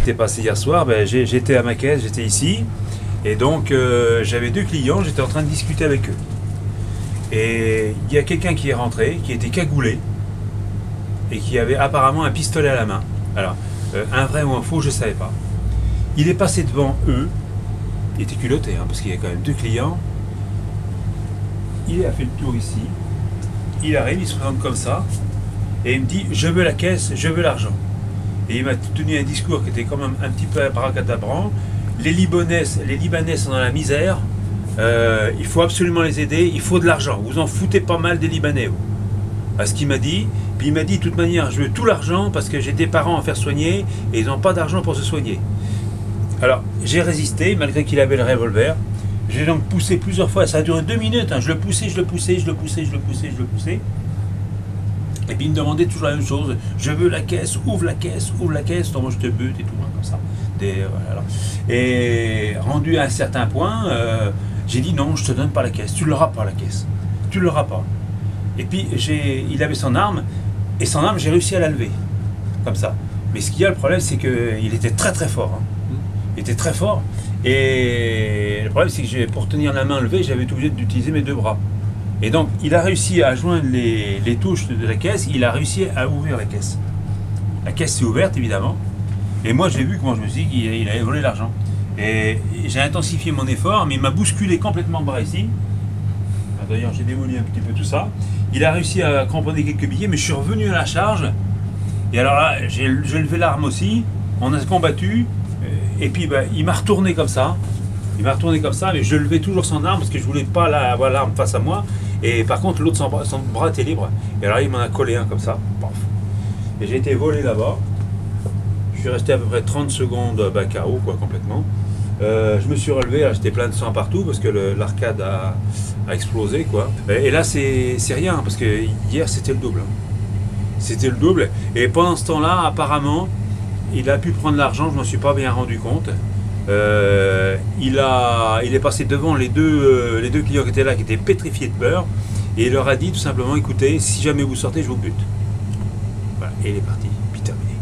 J'étais passé hier soir, ben, j'étais à ma caisse, j'étais ici, et donc j'avais deux clients, j'étais en train de discuter avec eux. Et il y a quelqu'un qui est rentré, qui était cagoulé, et qui avait apparemment un pistolet à la main. Alors, un vrai ou un faux, je ne savais pas. Il est passé devant eux, il était culotté, hein, parce qu'il y a quand même deux clients. Il a fait le tour ici, il arrive, il se présente comme ça, et il me dit, je veux la caisse, je veux l'argent. Et il m'a tenu un discours qui était quand même un petit peu abracadabrant. Les Libanais sont dans la misère, il faut absolument les aider, il faut de l'argent. Vous en foutez pas mal des Libanais, vous. À ce qu'il m'a dit. Puis il m'a dit, de toute manière, je veux tout l'argent parce que j'ai des parents à faire soigner et ils n'ont pas d'argent pour se soigner. Alors, j'ai résisté, malgré qu'il avait le revolver. J'ai donc poussé plusieurs fois, ça a duré 2 minutes, hein. Je le poussais. Et puis il me demandait toujours la même chose, je veux la caisse, ouvre la caisse, donc moi je te bute et tout, hein, comme ça. Voilà. Et rendu à un certain point, j'ai dit non, je te donne pas la caisse, tu l'auras pas la caisse, tu l'auras pas. Et puis il avait son arme, et son arme j'ai réussi à la lever, comme ça. Mais ce qu'il y a, le problème, c'est qu'il était très très fort, hein. Il était très fort, et le problème c'est que pour tenir la main levée, j'avais été obligé d'utiliser mes 2 bras. Et donc, il a réussi à joindre les touches de la caisse, il a réussi à ouvrir la caisse. La caisse s'est ouverte, évidemment. Et moi, j'ai vu comment je me suis dit qu'il avait volé l'argent. Et j'ai intensifié mon effort, mais il m'a bousculé complètement le bras ici. D'ailleurs, j'ai démoli un petit peu tout ça. Il a réussi à cramponner quelques billets, mais je suis revenu à la charge. Et alors là, j'ai levé l'arme aussi. On a combattu. Et puis, ben, il m'a retourné comme ça. Mais je levais toujours son arme parce que je voulais pas avoir l'arme face à moi. Et par contre, l'autre, son bras était libre. Et alors, il m'en a collé un comme ça. Paf. Et j'ai été volé là-bas. Je suis resté à peu près 30 secondes KO, quoi, complètement. Je me suis relevé, j'étais plein de sang partout parce que l'arcade a explosé, quoi. Et là, c'est rien parce que hier, c'était le double. C'était le double. Et pendant ce temps-là, apparemment, il a pu prendre l'argent, je ne m'en suis pas bien rendu compte. Il est passé devant les deux clients qui étaient là, qui étaient pétrifiés de peur, et il leur a dit tout simplement, écoutez, si jamais vous sortez, je vous bute. Voilà, et il est parti, puis terminé.